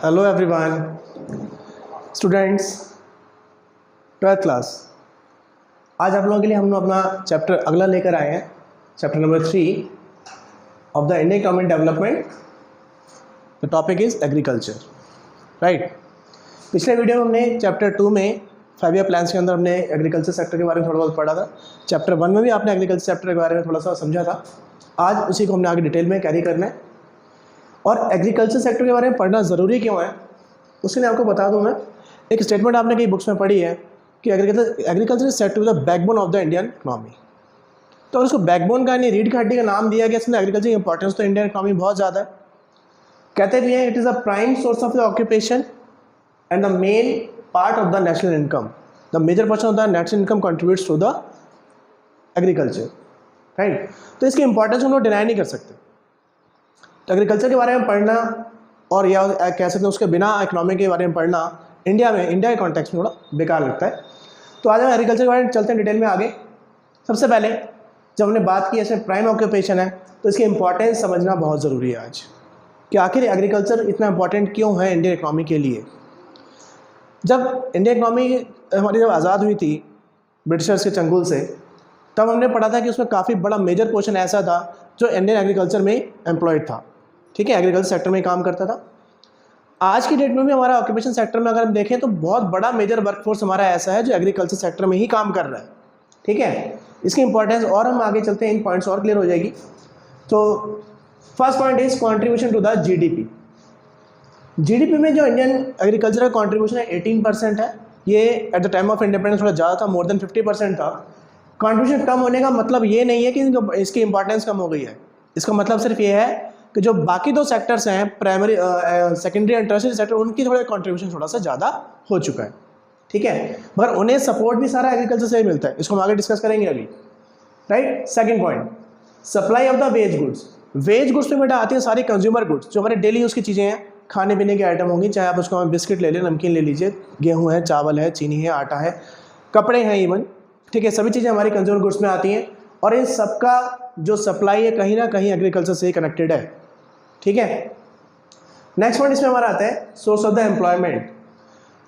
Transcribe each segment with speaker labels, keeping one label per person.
Speaker 1: Hello everyone, students, 12th class. आज आप लोगों के लिए हम लोग अपना चैप्टर अगला लेकर आए हैं, chapter number 3 of the Indian economic development. The topic is agriculture, right. पिछले वीडियो में हमने चैप्टर 2 में 5 ईयर प्लान्स के अंदर हमने एग्रीकल्चर सेक्टर के बारे में थोड़ा बहुत पढ़ा था। चैप्टर 1 में भी आपने एग्रीकल्चर सेक्टर के बारे में थोड़ा सा समझा था। आज उसी को हमने आगे डिटेल में कैरी करना है। और एग्रीकल्चर सेक्टर के बारे में पढ़ना ज़रूरी क्यों है, उसके लिए आपको बता दूं मैं। एक स्टेटमेंट आपने कई बुक्स में पढ़ी है कि agriculture is said to be the backbone of the Indian economy. तो अगर उसको बैकबोन का यानी रीढ़ की हड्डी का नाम दिया गया, इसमें एग्रीकल्चर की इंपॉर्टेंस तो इंडियन इकोनॉमी बहुत ज़्यादा है। कहते भी हैं it is a prime source of the occupation and the main part of the national income. The major portion of the national income contributes to the agriculture, right. तो इसकी importance हम लोग डिनाई नहीं कर सकते। तो एग्रीकल्चर के बारे में पढ़ना और या कह सकते हैं उसके बिना इकोनॉमी के बारे में पढ़ना इंडिया के कॉन्टेक्स्ट में थोड़ा बेकार लगता है। तो आज हम एग्रीकल्चर के बारे में चलते हैं डिटेल में आगे। सबसे पहले जब हमने बात की इसमें प्राइम ऑक्यूपेशन है, तो इसकी इंपॉर्टेंस समझना बहुत ज़रूरी है आज कि आखिर एग्रीकल्चर इतना इंपॉर्टेंट क्यों है इंडियन इकोनॉमी के लिए। जब इंडियन इकोनॉमी हमारी जब आज़ाद हुई थी ब्रिटिशर्स के चंगुल से, तब हमने पढ़ा था कि उसमें काफ़ी बड़ा मेजर पोर्शन ऐसा था जो इंडियन एग्रीकल्चर में एम्प्लॉयड था, ठीक है, एग्रीकल्चर सेक्टर में काम करता था। आज की डेट में भी हमारा ऑक्यूपेशन सेक्टर में अगर हम देखें तो बहुत बड़ा मेजर वर्कफोर्स हमारा ऐसा है जो एग्रीकल्चर सेक्टर में ही काम कर रहा है, ठीक है। इसकी इंपॉर्टेंस और हम आगे चलते हैं, इन पॉइंट्स और क्लियर हो जाएगी। तो first point is contribution to the GDP. GDP में जो इंडियन एग्रीकल्चर का कॉन्ट्रीब्यूशन है 18% है। ये at the time of independence थोड़ा ज़्यादा था, मोर देन 50% था। कॉन्ट्रीब्यूशन कम होने का मतलब ये नहीं है कि इसकी इंपॉर्टेंस कम हो गई है। इसका मतलब सिर्फ ये है कि जो बाकी दो सेक्टर्स हैं, primary secondary and tertiary sector, उनकी थोड़ा कॉन्ट्रीब्यूशन थोड़ा सा ज़्यादा हो चुका है, ठीक है। मगर उन्हें सपोर्ट भी सारा एग्रीकल्चर से ही मिलता है। इसको हम आगे डिस्कस करेंगे अभी, right. Second point, supply of the wage goods. Wage goods में बेटा आती है सारी कंज्यूमर गुड्स, जो हमारे डेली यूज़ की चीज़ें हैं, खाने पीने के आइटम होंगी, चाहे आप उसको बिस्किट ले लें, नमकीन ले लीजिए, गेहूँ है, चावल है, चीनी है, आटा है, कपड़े हैं इवन, ठीक है। सभी चीज़ें हमारी कंज्यूमर गुड्स में आती हैं और इन सबका जो सप्लाई है कहीं ना कहीं एग्रीकल्चर से ही कनेक्टेड है, ठीक है। नेक्स्ट पॉइंट इसमें हमारा आता है source of the employment.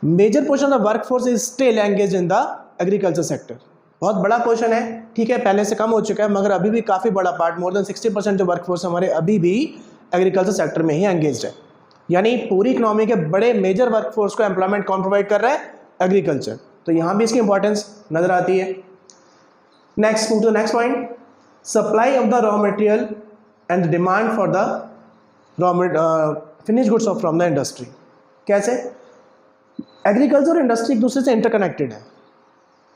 Speaker 1: Major portion of the workforce is still engage in the agriculture sector. बहुत बड़ा पोर्शन है, ठीक है, पहले से कम हो चुका है, मगर अभी भी काफ़ी बड़ा पार्ट, मोर देन 60% जो वर्कफोर्स हमारे अभी भी एग्रीकल्चर सेक्टर में ही एंगेज है। यानी पूरी इकोनॉमी के बड़े मेजर वर्कफोर्स को एम्प्लॉयमेंट कौन प्रोवाइड कर रहा है? एग्रीकल्चर। तो यहाँ भी इसकी इंपॉर्टेंस नजर आती है। Next to the next point, supply of the raw material and demand for the finish goods of from the industry. कैसे? एग्रीकल्चर और इंडस्ट्री एक दूसरे से इंटरकनेक्टेड है।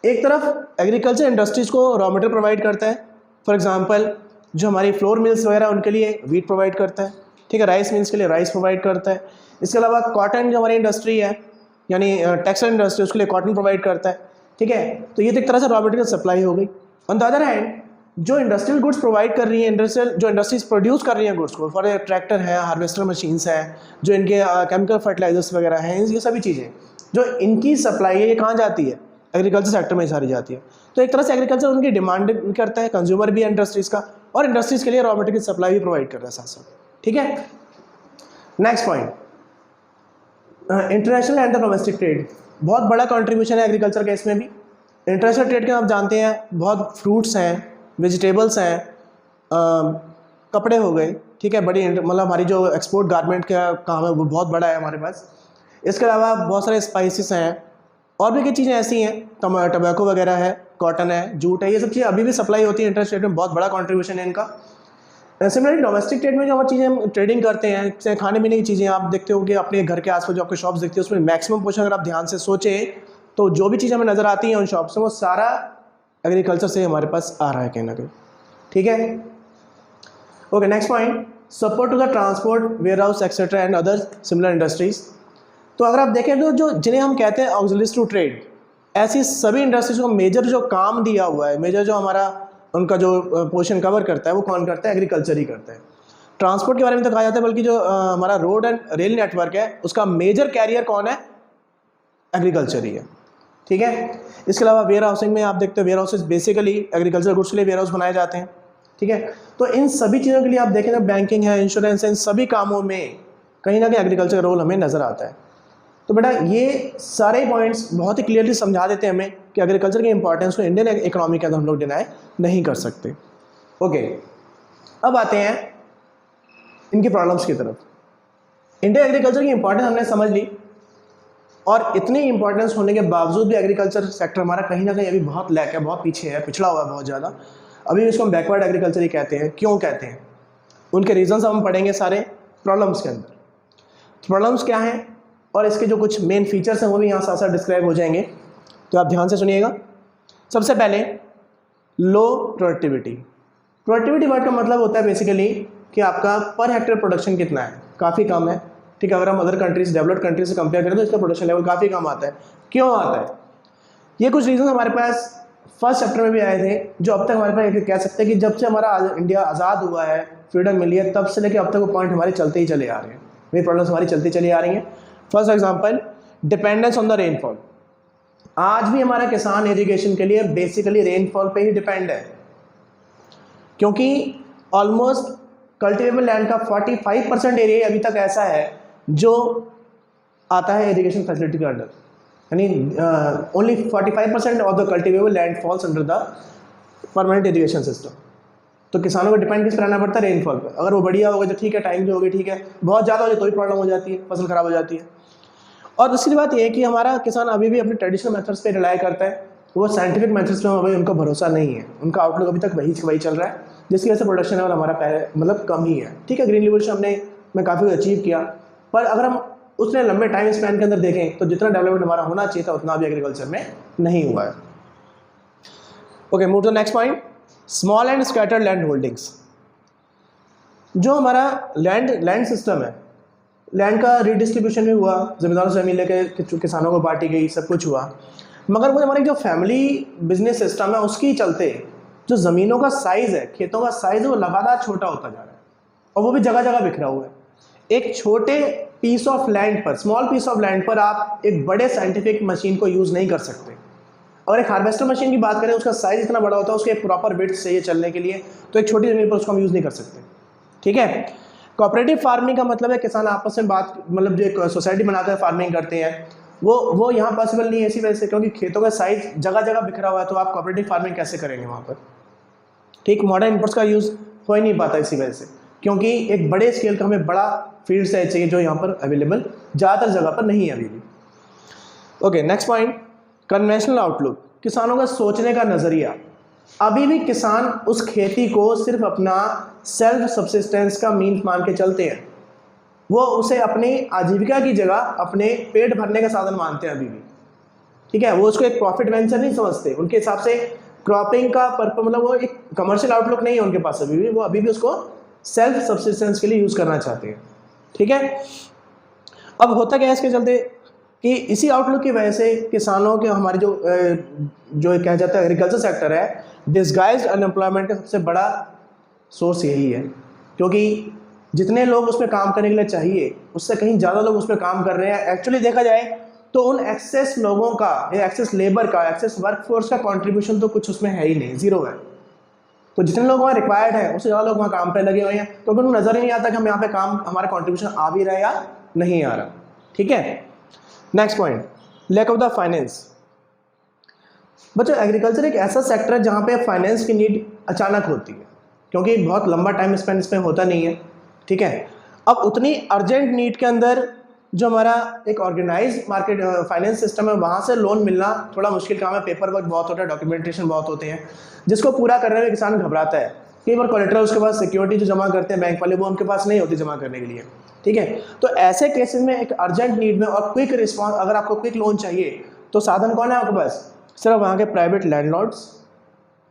Speaker 1: एक तरफ एग्रीकल्चर इंडस्ट्रीज को रॉ मटेरियल प्रोवाइड करता है, फॉर एग्जांपल जो हमारी फ्लोर मिल्स वगैरह उनके लिए वीट प्रोवाइड करता है, ठीक है, राइस मिल्स के लिए राइस प्रोवाइड करता है। इसके अलावा कॉटन जो हमारी इंडस्ट्री है, यानी टेक्सटाइल इंडस्ट्री, उसके लिए कॉटन प्रोवाइड करता है, ठीक है। तो ये तो एक तरह से रॉ मटेरियल सप्लाई हो गई। ऑन द अदर हैंड जो इंडस्ट्रियल गुड्स प्रोवाइड कर रही है, जो इंडस्ट्रीज प्रोड्यूस कर रही हैं गुड्स को, फॉर ट्रैक्टर है, हार्वेस्टर मशीन्स हैं, जो इनके केमिकल फर्टिलाइजर्स वगैरह हैं, ये सभी चीज़ें जो इनकी सप्लाई है ये कहाँ जाती है? एग्रीकल्चर सेक्टर में सारी जाती है। तो एक तरह से एग्रीकल्चर उनकी डिमांड करता है, कंज्यूमर भी है इंडस्ट्रीज़ का, और इंडस्ट्रीज़ के लिए रॉ मटेरियल की सप्लाई भी प्रोवाइड कर रहा है साथ साथ, ठीक है। Next point, international and the domestic trade. बहुत बड़ा कंट्रीब्यूशन है एग्रीकल्चर का इसमें भी। इंटरनेशनल ट्रेड के आप जानते हैं, बहुत फ्रूट्स हैं, वेजिटेबल्स हैं, कपड़े हो गए, ठीक है, बड़ी मतलब हमारी जो एक्सपोर्ट गारमेंट का काम है वो बहुत बड़ा है हमारे पास। इसके अलावा बहुत सारे स्पाइसेस हैं और भी कई चीज़ें ऐसी हैं, टबैको वगैरह है, कॉटन है, जूट है, ये सब चीज़ें अभी भी सप्लाई होती है। इंटरनेशनल ट्रेड में बहुत बड़ा कॉन्ट्रीब्यूशन है इनका। सिमिलरली डोमेस्टिक ट्रेड में जो हमारी चीज़ें हम ट्रेडिंग करते हैं, जैसे खाने पीने की चीज़ें, आप देखते हो कि अपने घर के आसपास जो आपके शॉप्स दिखती है उसमें मैक्सिमम पोर्शन अगर आप ध्यान से सोचें तो जो भी चीज़ें हमें नज़र आती हैं उन शॉप से, वो सारा एग्रीकल्चर से हमारे पास आ रहा है कहीं ना कहीं, ठीक है। Okay, next point, support to the transport, warehouse etcetera and other similar industries. तो अगर आप देखें तो जो जिन्हें हम कहते हैं ऑक्सिलरीज टू ट्रेड, ऐसी सभी इंडस्ट्रीज को मेजर जो काम दिया हुआ है, मेजर जो हमारा उनका जो पोर्शन कवर करता है वो कौन करता है? एग्रीकल्चर ही करता है। ट्रांसपोर्ट के बारे में तो कहा जाता है, बल्कि जो हमारा रोड एंड रेल नेटवर्क है उसका मेजर कैरियर कौन है? एग्रीकल्चर ही है, ठीक है। इसके अलावा वेयर हाउसिंग में आप देखते हो, warehouses basically agriculture goods के लिए वेयर हाउस बनाए जाते हैं, ठीक है। तो इन सभी चीज़ों के लिए आप देखें तो बैंकिंग है, इंश्योरेंस है, इन सभी कामों में कहीं ना कहीं एग्रीकल्चर का रोल हमें नज़र आता है। तो बेटा ये सारे पॉइंट्स बहुत ही क्लियरली समझा देते हैं हमें कि एग्रीकल्चर की इंपॉर्टेंस को इंडियन इकोनॉमी के अंदर हम लोग डिनाई नहीं कर सकते। ओके, अब आते हैं इनकी प्रॉब्लम्स की तरफ। इंडियन एग्रीकल्चर की इंपॉर्टेंस हमने समझ ली, और इतनी इंपॉर्टेंस होने के बावजूद भी एग्रीकल्चर सेक्टर हमारा कहीं ना कहीं अभी बहुत लैक है, बहुत पीछे है, पिछड़ा हुआ है बहुत ज़्यादा। अभी इसको हम बैकवर्ड एग्रीकल्चर ही कहते हैं। क्यों कहते हैं, उनके रीजंस हम पढ़ेंगे सारे प्रॉब्लम्स के अंदर। प्रॉब्लम्स क्या हैं और इसके जो कुछ मेन फीचर्स हैं वो भी यहाँ साथ साथ डिस्क्राइब हो जाएंगे, तो आप ध्यान से सुनिएगा। सबसे पहले लो प्रोडक्टिविटी। प्रोडक्टिविटी वर्ड का मतलब होता है बेसिकली कि आपका पर हेक्टेयर प्रोडक्शन कितना है, काफ़ी कम है। ठीक है, अगर हम अदर कंट्रीज, डेवलप्ड कंट्रीज से कंपेयर करें तो इसका प्रोडक्शन लेवल काफ़ी कम आता है। क्यों आता है, ये कुछ रीज़न हमारे पास फर्स्ट चैप्टर में भी आए थे, जो अब तक हमारे पास कह सकते हैं कि जब से हमारा इंडिया आज़ाद हुआ है, फ्रीडम मिली है, तब से लेकर अब तक वो पॉइंट हमारे चलते ही चले आ रहे हैं, ये प्रॉब्लम्स हमारी चलती चली आ रही हैं। First example, dependence on the rainfall. आज भी हमारा किसान इरिगेशन के लिए बेसिकली रेनफॉल पे ही डिपेंड है, क्योंकि ऑलमोस्ट कल्टिवेबल लैंड का 45% एरिया अभी तक ऐसा है जो आता है इरिगेशन फैसिलिटी के अंडर, यानी only 45% of the cultivable land falls under the permanent irrigation system. तो किसानों को डिपेंड किस पर रहना पड़ता है, रेनफॉल पर। अगर वो बढ़िया होगा तो ठीक है, टाइम भी होगी ठीक है, बहुत ज़्यादा हो जाए तो भी प्रॉब्लम हो जाती है, फसल खराब हो जाती है। और दूसरी बात यह है कि हमारा किसान अभी भी अपने ट्रेडिशनल मेथड्स पे रिलाई करता है, वो साइंटिफिक मेथड्स पे अभी उनका भरोसा नहीं है, उनका आउटलुक अभी तक वही चल रहा है, जिसकी वजह से प्रोडक्शन लेवल हमारा मतलब कम ही है। ठीक है, ग्रीन रिवॉल्यूशन मैं काफ़ी अचीव किया, पर अगर हम उसने लंबे टाइम स्पैन के अंदर देखें तो जितना डेवलपमेंट हमारा होना चाहिए था उतना भी एग्रीकल्चर में नहीं हुआ है। Okay, move to next point, small and scattered land holdings. जो हमारा लैंड सिस्टम है, लैंड का रिडिस्ट्रीब्यूशन भी हुआ, जमींदारों से जमीन लेकर किसानों को बांटी गई, सब कुछ हुआ, मगर वो हमारी जो फैमिली बिजनेस सिस्टम है उसकी चलते जो ज़मीनों का साइज़ है, खेतों का साइज़ है, वो लगातार छोटा होता जा रहा है, और वो भी जगह जगह बिखरा हुआ है। एक छोटे पीस ऑफ लैंड पर, स्मॉल पीस ऑफ लैंड पर आप एक बड़े साइंटिफिक मशीन को यूज़ नहीं कर सकते। और एक हार्वेस्टर मशीन की बात करें, उसका साइज़ इतना बड़ा होता है, उसके एक प्रॉपर विड्थ चाहिए चलने के लिए, तो एक छोटी ज़मीन पर उसको हम यूज़ नहीं कर सकते। ठीक है, कोऑपरेटिव फार्मिंग का मतलब है किसान आपस में मतलब जो एक सोसाइटी बनाकर फार्मिंग करते हैं, वो यहाँ पॉसिबल नहीं है इसी वजह से, क्योंकि खेतों का साइज़ जगह जगह बिखरा हुआ है, तो आप कोऑपरेटिव फार्मिंग कैसे करेंगे वहाँ पर। ठीक, मॉडर्न इनपुट्स का यूज़ हो ही नहीं पाता इसी वजह से, क्योंकि एक बड़े स्केल का हमें बड़ा फील्ड साइज चाहिए जो यहाँ पर अवेलेबल ज़्यादातर जगह पर नहीं है अभी भी। Okay, next point, conventional outlook. किसानों का सोचने का नज़रिया, अभी भी किसान उस खेती को सिर्फ अपना सेल्फ सब्सिस्टेंस का मीन मान के चलते हैं, वो उसे अपनी आजीविका की जगह अपने पेट भरने का साधन मानते हैं अभी भी। ठीक है, वो उसको एक प्रॉफिट वेंचर नहीं समझते, उनके हिसाब से क्रॉपिंग का पर्पस मतलब वो एक कमर्शियल आउटलुक नहीं है उनके पास अभी भी, वो अभी भी उसको सेल्फ सब्सिस्टेंस के लिए यूज़ करना चाहते हैं। ठीक है, अब होता क्या है इसके चलते कि इसी आउटलुक की वजह से किसानों के हमारी जो कहा जाता है एग्रीकल्चर सेक्टर है, डिस्गाइज्ड अनएम्प्लॉयमेंट का सबसे बड़ा सोर्स यही है, क्योंकि जितने लोग उस पर काम करने के लिए चाहिए उससे कहीं ज़्यादा लोग उस पर काम कर रहे हैं। एक्चुअली देखा जाए तो उन एक्सेस लोगों का या एक्सेस लेबर का, एक्सेस वर्कफोर्स का कंट्रीब्यूशन तो कुछ उसमें है ही नहीं, ज़ीरो है। तो जितने लोग वहाँ रिक्वायर्ड है उससे ज़्यादा लोग वहाँ काम पे लगे हुए हैं, क्योंकि उनको नज़र ही नहीं आता कि हम यहाँ पे काम, हमारा कंट्रीब्यूशन आ भी रहा है या नहीं आ रहा। ठीक है, next point, lack of the finance. बच्चों, एग्रीकल्चर एक ऐसा सेक्टर है जहाँ पे फाइनेंस की नीड अचानक होती है, क्योंकि बहुत लंबा टाइम स्पेंड इसमें होता नहीं है। ठीक है, अब उतनी अर्जेंट नीड के अंदर जो हमारा एक ऑर्गेनाइज मार्केट फाइनेंस सिस्टम है, वहाँ से लोन मिलना थोड़ा मुश्किल काम है, पेपर वर्क बहुत होता है, डॉक्यूमेंटेशन बहुत होते हैं, जिसको पूरा करने में किसान घबराता है। कई बार कोलेटरल उसके पास सिक्योरिटी जो जमा करते हैं बैंक वाले, वो उनके पास नहीं होती जमा करने के लिए। ठीक है, तो ऐसे केसेस में एक अर्जेंट नीड में और क्विक रिस्पॉन्स, अगर आपको क्विक लोन चाहिए तो साधन कौन है आपके पास, सिर्फ वहाँ के प्राइवेट लैंडलॉर्ड्स।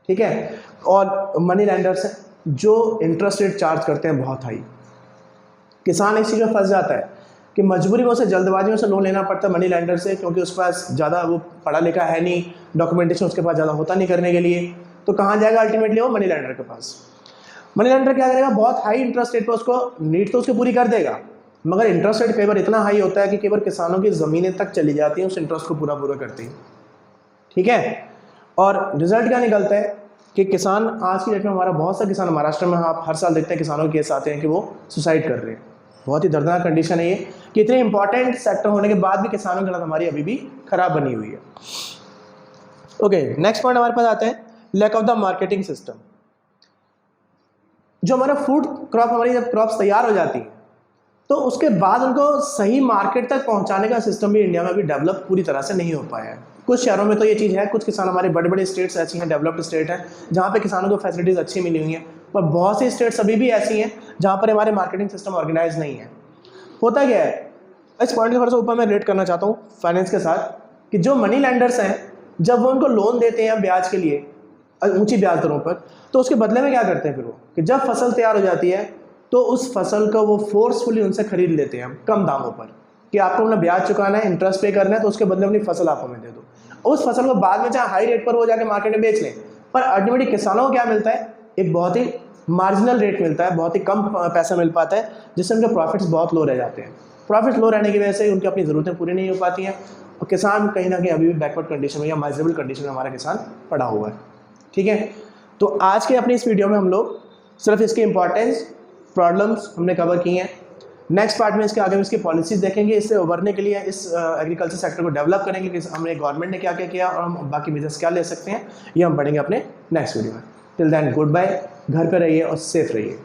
Speaker 1: ठीक है, और मनी लैंडर्स हैं जो इंटरेस्ट रेट चार्ज करते हैं बहुत हाई। किसान इस चीज़ में फंस जाता है कि मजबूरी में उसे जल्दबाजी में से लोन लेना पड़ता है मनी लैंडर से, क्योंकि उसके पास ज़्यादा वो पढ़ा लिखा है नहीं, डॉक्यूमेंटेशन उसके पास ज़्यादा होता नहीं करने के लिए, तो कहाँ जाएगा अल्टीमेटली, वो मनी लैंडर के पास। मनी लैंडर क्या करेगा, बहुत हाई इंटरेस्ट रेट पर उसको नीड तो उसकी पूरी कर देगा, मगर इंटरेस्ट रेट कई बार इतना हाई होता है कि कई बार किसानों की ज़मीनें तक चली जाती हैं उस इंटरेस्ट को पूरा करती हैं। ठीक है, और रिजल्ट क्या निकलता है कि किसान आज की डेट में, हमारा बहुत सा किसान महाराष्ट्र में आप हर साल देखते हैं किसानों के केस आते हैं कि वो सुसाइड कर रहे हैं। बहुत ही दर्दनाक कंडीशन है ये कि इतने इंपॉर्टेंट सेक्टर होने के बाद भी किसानों की हालत हमारी अभी भी खराब बनी हुई है। ओके, नेक्स्ट पॉइंट हमारे पास आता है lack of the marketing system. जो हमारा फूड क्रॉप, हमारी जब क्रॉप्स तैयार हो जाती है तो उसके बाद उनको सही मार्केट तक पहुंचाने का सिस्टम भी इंडिया में अभी डेवलप पूरी तरह से नहीं हो पाया है। कुछ शहरों में तो ये चीज़ है, कुछ किसान, हमारे बड़े बड़े स्टेट्स ऐसी हैं, डेवलप्ड स्टेट हैं जहाँ पे किसानों को फैसिलिटीज़ अच्छी मिली हुई हैं, पर बहुत सी स्टेट्स अभी भी ऐसी हैं जहाँ पर हमारे मार्केटिंग सिस्टम ऑर्गेनाइज नहीं है। होता क्या है, इस पॉइंट के थोड़ा सा ऊपर मैं रिलेट करना चाहता हूँ फाइनेंस के साथ, कि जो मनी लैंडर्स हैं जब वो उनको लोन देते हैं ब्याज के लिए ऊंची ब्याज दरों पर, तो उसके बदले में क्या करते हैं फिर वो, कि जब फसल तैयार हो जाती है तो उस फसल को वो फोर्सफुली उनसे खरीद लेते हैं कम दामों पर, कि आपको अपना ब्याज चुकाना है, इंटरेस्ट पे करना है, तो उसके बदले अपनी फसल आप हमें दे दो। उस फसल को बाद में चाहे हाई रेट पर वो जाके मार्केट में बेच लें, पर अल्टीमेटली किसानों को क्या मिलता है, एक बहुत ही मार्जिनल रेट मिलता है, बहुत ही कम पैसा मिल पाता है, जिससे उनके प्रॉफिट्स बहुत लो रह जाते हैं। प्रॉफिट्स लो रहने की वजह से उनकी अपनी ज़रूरतें पूरी नहीं हो पाती हैं और किसान कहीं ना कहीं अभी भी बैकवर्ड कंडीशन में या माइजरेबल कंडीशन में हमारा किसान पड़ा हुआ है। ठीक है, तो आज के अपनी इस वीडियो में हम लोग सिर्फ इसकी इंपॉर्टेंस, प्रॉब्लम्स हमने कवर की हैं। नेक्स्ट पार्ट में इसके आगे इसकी पॉलिसीज देखेंगे, इससे उभरने के लिए, इस एग्रीकल्चर सेक्टर को डेवलप करेंगे कि हमने गवर्नमेंट ने क्या क्या किया और हम बाकी बिजनेस क्या ले सकते हैं, ये हम पढ़ेंगे अपने नेक्स्ट वीडियो में। टिल देन गुड बाय, घर पे रहिए और सेफ रहिए।